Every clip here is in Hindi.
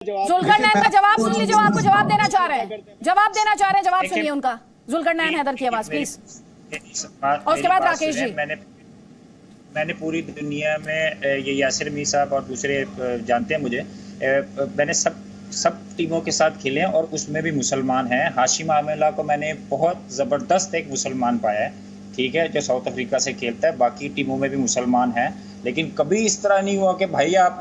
जुल्करनैन का जवाब सुन लीजिए, आपको जवाब देना चाह रहे हैं, जवाब सुनिए उनका। जुल्करनैन हैदर की आवाज प्लीज, और उसके बाद राकेश जी। मैंने पूरी दुनिया में ये यासिर मीर साहब और दूसरे जानते हैं मुझे, मैंने सब टीमों के साथ खेले हैं और उसमें भी मुसलमान हैं। हाशिम आमला को मैंने बहुत ज़बरदस्त एक मुसलमान पाया है, ठीक है, जो साउथ अफ्रीका से खेलता है। बाकी टीमों में भी मुसलमान हैं, लेकिन कभी इस तरह नहीं हुआ कि भाई आप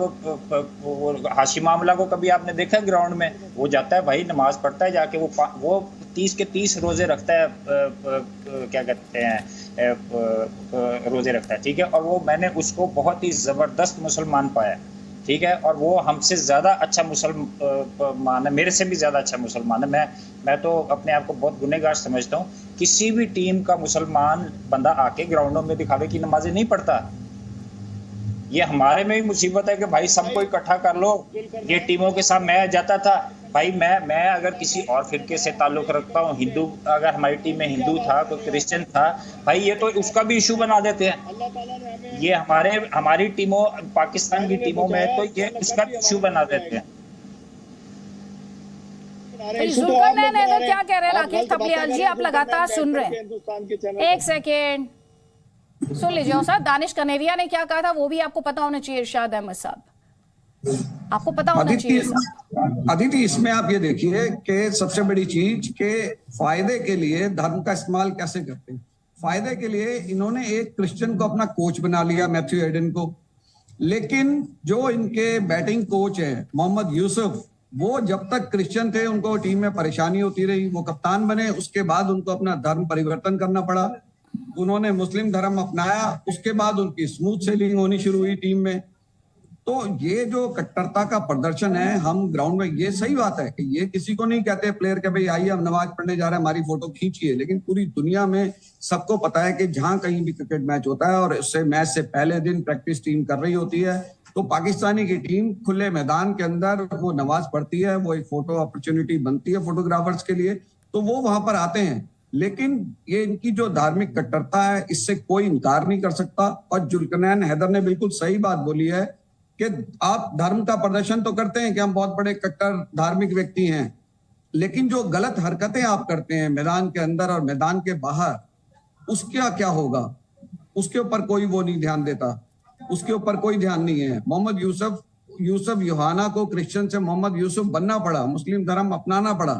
हाशिम आमला को कभी आपने देखा ग्राउंड में? वो जाता है भाई, नमाज पढ़ता है जाके, वो 30 के 30 रोज़े रखता है, क्या कहते हैं, रोज़े रखता है, ठीक है। और वो मैंने उसको बहुत ही ज़बरदस्त मुसलमान पाया, ठीक है। और वो हमसे ज़्यादा अच्छा मुसलमान है, मेरे से भी ज़्यादा अच्छा मुसलमान है। मैं तो अपने आप को बहुत गुनहगार समझता हूँ। किसी भी टीम का मुसलमान बंदा आके ग्राउंडों में दिखावे की नमाजें नहीं पढ़ता। ये हमारे में भी मुसीबत है कि भाई सबको इकट्ठा कर लो। ये टीमों के साथ मैं जाता था भाई, मैं अगर किसी और फिरके से ताल्लुक रखता हूँ, हिंदू, अगर हमारी टीम में हिंदू था, कोई क्रिश्चियन था, भाई ये तो उसका भी इशू बना देते हैं। ये हमारी टीमों, पाकिस्तान की टीमों में तो ये उसका भी इशू बना देते हैं। जुल्करनैन हैदर क्या कह रहे हैं? राकेश थपलियाल जी, आप लगातार सुन रहे हैं, एक सेकेंड सुन लीजिए। और सर, दानिश कनेरिया ने क्या कहा था वो भी आपको पता होना चाहिए। इरशाद अहमद साहब, आपको पता होना चाहिए। अदिति, इसमें आप ये देखिए कि सबसे बड़ी चीज के फायदे के लिए धर्म का इस्तेमाल कैसे करते हैं। फायदे के लिए इन्होंने एक क्रिश्चियन को अपना कोच बना लिया, मैथ्यू एडन को। लेकिन जो इनके बैटिंग कोच है मोहम्मद यूसुफ, वो जब तक क्रिश्चियन थे उनको टीम में परेशानी होती रही। वो कप्तान बने, उसके बाद उनको अपना धर्म परिवर्तन करना पड़ा। उन्होंने मुस्लिम धर्म अपनाया, उसके बाद उनकी स्मूथ सेलिंग होनी शुरू हुई टीम में। तो ये जो कट्टरता का प्रदर्शन है हम ग्राउंड में, ये सही बात है कि ये किसी को नहीं कहते प्लेयर के भाई आइए हम नमाज पढ़ने जा रहे हैं, हमारी फोटो खींचिए। लेकिन पूरी दुनिया में सबको पता है कि जहां कहीं भी क्रिकेट मैच होता है और उससे मैच से पहले दिन प्रैक्टिस टीम कर रही होती है, तो पाकिस्तानी की टीम खुले मैदान के अंदर वो नमाज पढ़ती है। वो एक फोटो अपॉर्चुनिटी बनती है फोटोग्राफर्स के लिए, तो वो वहां पर आते हैं। लेकिन ये इनकी जो धार्मिक कट्टरता है, इससे कोई इनकार नहीं कर सकता। और जुल्करनैन हैदर ने बिल्कुल सही बात बोली है कि आप धर्म का प्रदर्शन तो करते हैं कि हम बहुत बड़े कट्टर धार्मिक व्यक्ति हैं, लेकिन जो गलत हरकतें आप करते हैं मैदान के अंदर और मैदान के बाहर, उसका क्या होगा, उसके ऊपर कोई वो नहीं ध्यान देता, उसके ऊपर कोई ध्यान नहीं है। मोहम्मद यूसुफ योहाना को क्रिश्चियन से मोहम्मद यूसुफ बनना पड़ा, मुस्लिम धर्म अपनाना पड़ा,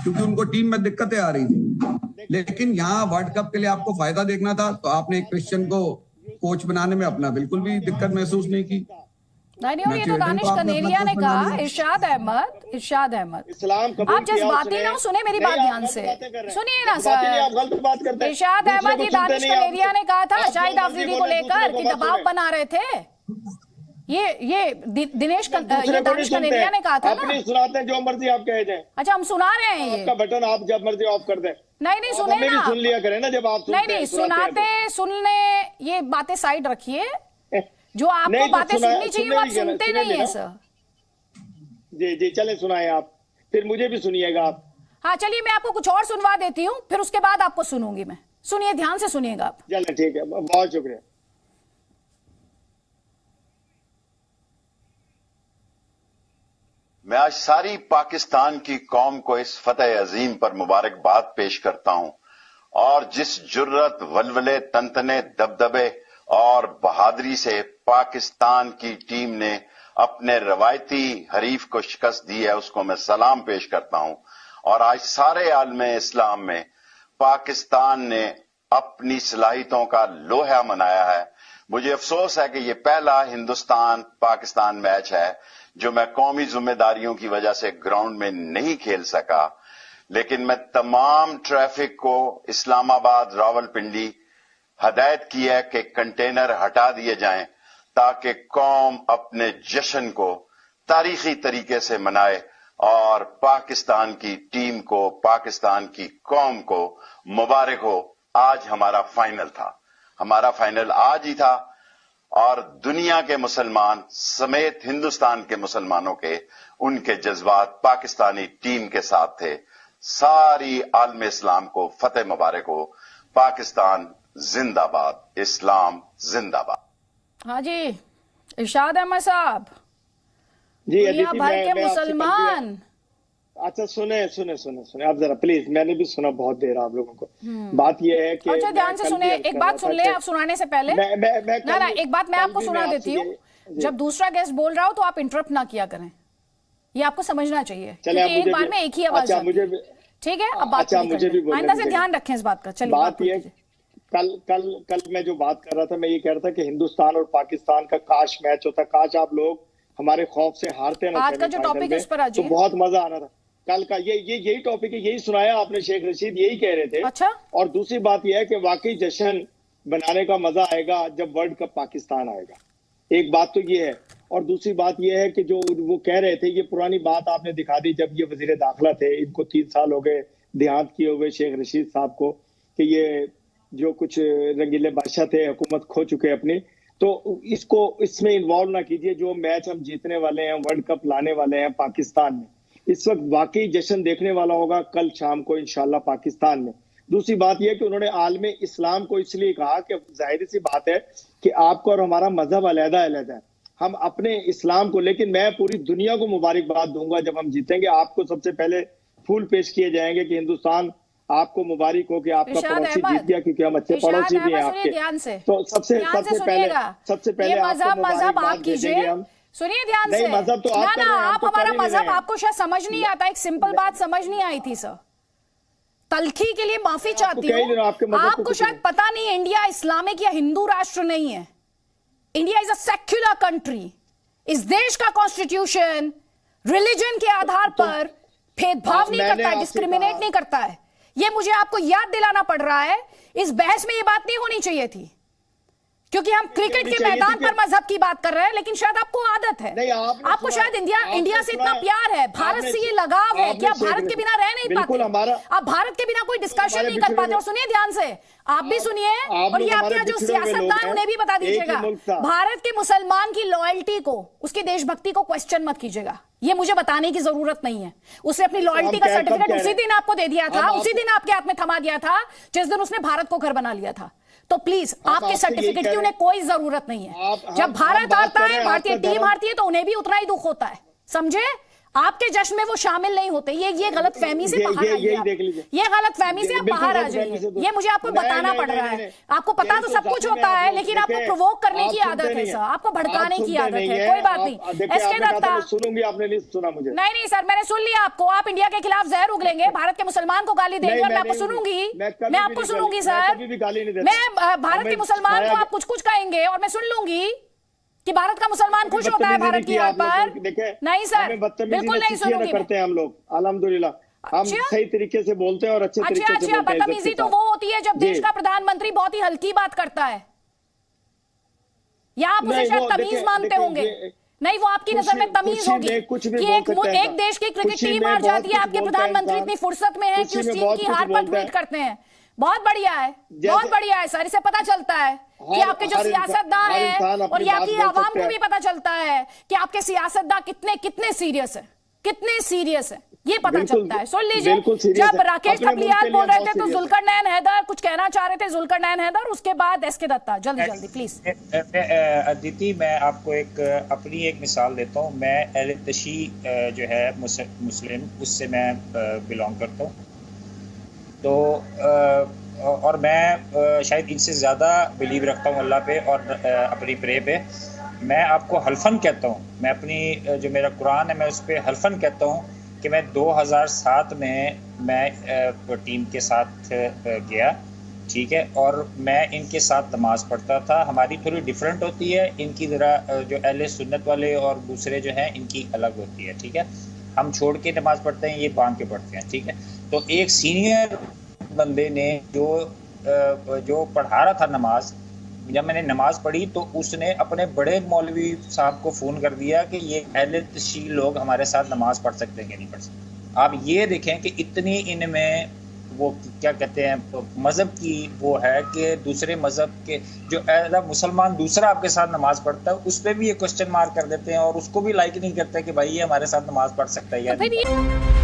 क्योंकि उनको टीम में दिक्कतें आ रही थी। लेकिन यहाँ वर्ल्ड कप के लिए आपको फायदा देखना था, तो आपने एक क्रिश्चियन को कोच बनाने में अपना बिल्कुल भी दिक्कत महसूस नहीं की। नहीं, ये तो दानिश कनेरिया ने कहा। इरशाद अहमद, आप जज्बाती ना सुने मेरी बात ध्यान से, सुनिए ना सर। इरशाद अहमद, ये दानिश कनेरिया ने कहा था शाहिद आफरीदी को लेकर कि दबाव बना रहे थे। ये दानिश कनेरिया ने कहा था ना। अपनी सुनाते हैं जो मर्जी आप कह दें। अच्छा, हम सुना रहे हैं, ये आपका बटन आप जब मर्जी ऑफ कर दें। नहीं सुने ना, सुन लिया करें ना जब आप नहीं सुनने, ये बातें साइड रखिए। जो आपको बातें सुननी चाहिए वो आप सुनते नहीं है सर। जी चले सुनाए आप, फिर मुझे भी सुनिएगा आप। हाँ चलिए, मैं आपको कुछ और सुनवा देती हूँ, फिर उसके बाद आपको सुनूंगी मैं। सुनिए, ध्यान से सुनिएगा आप। चलिए ठीक है, बहुत शुक्रिया। मैं आज सारी पाकिस्तान की कौम को इस फतेह अजीम पर मुबारकबाद पेश करता हूं, और जिस जुर्रत, वलवले, तनतने, दबदबे और बहादुरी से पाकिस्तान की टीम ने अपने रवायती हरीफ को शिकस्त दी है, उसको मैं सलाम पेश करता हूं। और आज सारे आलमे इस्लाम में पाकिस्तान ने अपनी सलाहियतों का लोहा मनाया है। मुझे अफसोस है कि यह पहला हिंदुस्तान पाकिस्तान मैच है जो मैं कौमी जिम्मेदारियों की वजह से ग्राउंड में नहीं खेल सका। लेकिन मैं तमाम ट्रैफिक को इस्लामाबाद, रावलपिंडी हदायत की है कि कंटेनर हटा दिए जाएं, ताकि कौम अपने जश्न को तारीखी तरीके से मनाए और पाकिस्तान की टीम को, पाकिस्तान की कौम को मुबारक हो। आज हमारा फाइनल था, हमारा फाइनल आज ही था, और दुनिया के मुसलमान समेत हिंदुस्तान के मुसलमानों के उनके जज्बात पाकिस्तानी टीम के साथ थे। सारी आलम इस्लाम को फतेह मुबारक हो। पाकिस्तान जिंदाबाद, इस्लाम जिंदाबाद। हाँ जी, इरशाद अहमद साहब, जी दुनिया अदिति, भर के मैं आपसे मुसलमान। अच्छा सुने आप जरा प्लीज, मैंने भी सुना बहुत देर आप लोगों को। बात यह है कि अच्छा ध्यान से सुने, एक बात सुन ले आप सुनाने से पहले। ना एक बात मैं आपको सुना देती हूँ, जब दूसरा गेस्ट बोल रहा हो तो आप इंटरप्ट ना किया करें, ये आपको समझना चाहिए, क्योंकि एक बार में एक ही आवाज आती है। ठीक है, अब बात आइंदा से ध्यान रखें इस बात का। चलिए बात ये, कल मैं जो बात कर रहा था, मैं ये कह रहा था कि हिंदुस्तान और पाकिस्तान का काश मैच होता, काश आप लोग हमारे खौफ से हारते ना। आज का जो टॉपिक है उस पर आ तो बहुत मजा आना था। कल का यही टॉपिक है, यही सुनाया आपने, शेख रशीद यही कह रहे थे। अच्छा। और दूसरी बात यह है कि वाकई जश्न बनाने का मजा आएगा जब वर्ल्ड कप पाकिस्तान आएगा। एक बात तो ये है, और दूसरी बात यह है कि जो वो कह रहे थे, ये पुरानी बात आपने दिखा दी जब ये वजीर दाखिला थे, इनको 3 साल हो गए देहांत किए हुए शेख रशीद साहब को, कि ये जो कुछ रंगीले बादशाह थे हुकूमत खो चुके अपनी, तो इसको इसमें इन्वॉल्व ना कीजिए। जो मैच हम जीतने वाले हैं, वर्ल्ड कप लाने वाले हैं पाकिस्तान में, इस वक्त वाकई जश्न देखने वाला होगा कल शाम को इंशाल्लाह पाकिस्तान में। दूसरी बात यह कि उन्होंने आलमे इस्लाम को इसलिए कहा कि जाहिर सी बात है कि आपका और हमारा मजहब अलग-अलग है, हम अपने इस्लाम को, लेकिन मैं पूरी दुनिया को मुबारकबाद दूंगा जब हम जीतेंगे। आपको सबसे पहले फूल पेश किए जाएंगे कि हिंदुस्तान आपको मुबारक हो कि आपका पड़ोसी जीत गया, क्योंकि हम अच्छे पड़ोसी भी हैं आपके। तो सबसे पहले मजहब आप कीजिए, सुनिए ध्यान से। मजहब तो ना आप हमारा मजहब आपको शायद समझ नहीं आता, एक सिंपल बात समझ नहीं आई थी सर, तलखी के लिए माफी चाहती हूँ। आपको शायद पता नहीं, इंडिया इस्लामिक या हिंदू राष्ट्र नहीं है, India is a secular country. इस देश का कॉन्स्टिट्यूशन रिलीजन के आधार पर भेदभाव नहीं करता है, डिस्क्रिमिनेट नहीं करता है। ये मुझे आपको याद दिलाना पड़ रहा है। इस बहस में ये बात नहीं होनी चाहिए थी, क्योंकि हम क्रिकेट के मैदान पर मजहब की बात कर रहे हैं, लेकिन शायद आपको आदत है, आपको शायद इंडिया से इतना प्यार है, भारत से ये लगाव है कि आप भारत के बिना रह नहीं पाते, आप भारत के बिना कोई डिस्कशन नहीं कर पाते। और सुनिए ध्यान से, आप भी सुनिए, और ये आपके जो सियासतदान उन्हें भी बता दीजिएगा, भारत के मुसलमान की लॉयल्टी को, उसकी देशभक्ति को क्वेश्चन मत कीजिएगा, ये मुझे बताने की जरूरत नहीं है। उसने अपनी लॉयल्टी का सर्टिफिकेट उसी दिन आपको दे दिया था, उसी दिन आपके हाथ में थमा दिया था जिस दिन उसने भारत को घर बना लिया था। तो प्लीज आपके सर्टिफिकेट की उन्हें कोई जरूरत नहीं है। जब भारत हारता है, भारतीय टीम हारती है, तो उन्हें भी उतना ही दुख होता है, समझे? आपके जश्न में वो शामिल नहीं होते। ये गलत फहमी से बाहर आइए, ये गलत फहमी से आप बाहर आ जाइए। ये मुझे आपको बताना पड़ रहा है। आपको पता तो सब कुछ होता है, लेकिन आपको प्रोवोक करने की आदत है सर, आपको भड़काने की आदत है। कोई बात नहीं, एसके दत्ता सुनूंगी, आपने नहीं सुना मुझे? नहीं सर, मैंने सुन लिया आपको। आप इंडिया के खिलाफ जहर उगलेंगे, भारत के मुसलमान को गाली देंगे, और मैं आपको सुनूंगी, मैं आपको सुनूंगी सर। मैं भारत के मुसलमान को आप कुछ कुछ कहेंगे और मैं सुन लूंगी कि भारत का मुसलमान खुश होता है भारत की हार पर। नहीं सर, बिल्कुल नहीं सुनूंगी। करते हैं हम लोग, अल्हम्दुलिल्लाह हम सही तरीके से बोलते हैं और अच्छे तरीके से बोलते हैं। बदतमीजी तो वो होती है जब देश का प्रधानमंत्री बहुत ही हल्की बात करता है, या आप उसे शायद तमीज मानते होंगे। नहीं, वो आपकी नजर में तमीज होगी कि एक देश की क्रिकेट टीम हार जाती है, आपके प्रधानमंत्री इतनी फुर्सत में है कि उस टीम की हार पर ट्वीट करते हैं। बहुत बढ़िया है, बहुत बढ़िया है सर। इससे पता चलता है कि आपके जो सियासतदान हैं, और यहाँ की आवाम को भी पता चलता है कि आपके सियासतदान कितने सीरियस है, कितने सीरियस है, ये पता चलता है। सुन लीजिए, जब राकेश कपलियाल बोल रहे थे तो जुल्करनैन हैदर कुछ कहना चाह रहे थे, जुल्करनैन हैदर, उसके बाद एसके दत्ता। जल्दी प्लीज। अदिति, मैं आपको अपनी एक मिसाल देता हूँ। मैं अहले तशी जो है मुस्लिम, उससे मैं बिलोंग करता हूँ। तो और मैं शायद इनसे ज़्यादा बिलीव रखता हूँ अल्लाह पे और अपनी प्रे पे। मैं आपको हल्फन कहता हूँ, मैं अपनी जो मेरा कुरान है मैं उस पर हल्फन कहता हूँ कि मैं 2007 में मैं टीम के साथ गया, ठीक है, और मैं इनके साथ नमाज़ पढ़ता था। हमारी थोड़ी डिफरेंट होती है, इनकी ज़रा जो अहले सुन्नत वाले और दूसरे जो हैं इनकी अलग होती है, ठीक है। हम छोड़ के नमाज़ पढ़ते हैं, ये बांध के पढ़ते हैं, ठीक है। तो एक सीनियर बंदे ने जो पढ़ा रहा था नमाज, जब मैंने नमाज पढ़ी तो उसने अपने बड़े मौलवी साहब को फ़ोन कर दिया कि ये अहले तशी लोग हमारे साथ नमाज पढ़ सकते हैं कि नहीं पढ़ सकते। आप ये देखें कि इतनी इनमें वो क्या कहते हैं मज़हब की वो है कि दूसरे मज़हब के जो मुसलमान दूसरा आपके साथ नमाज पढ़ता है उस पर भी ये क्वेश्चन मार्क कर देते हैं और उसको भी लाइक नहीं करते कि भाई ये हमारे साथ नमाज पढ़ सकता है या नहीं।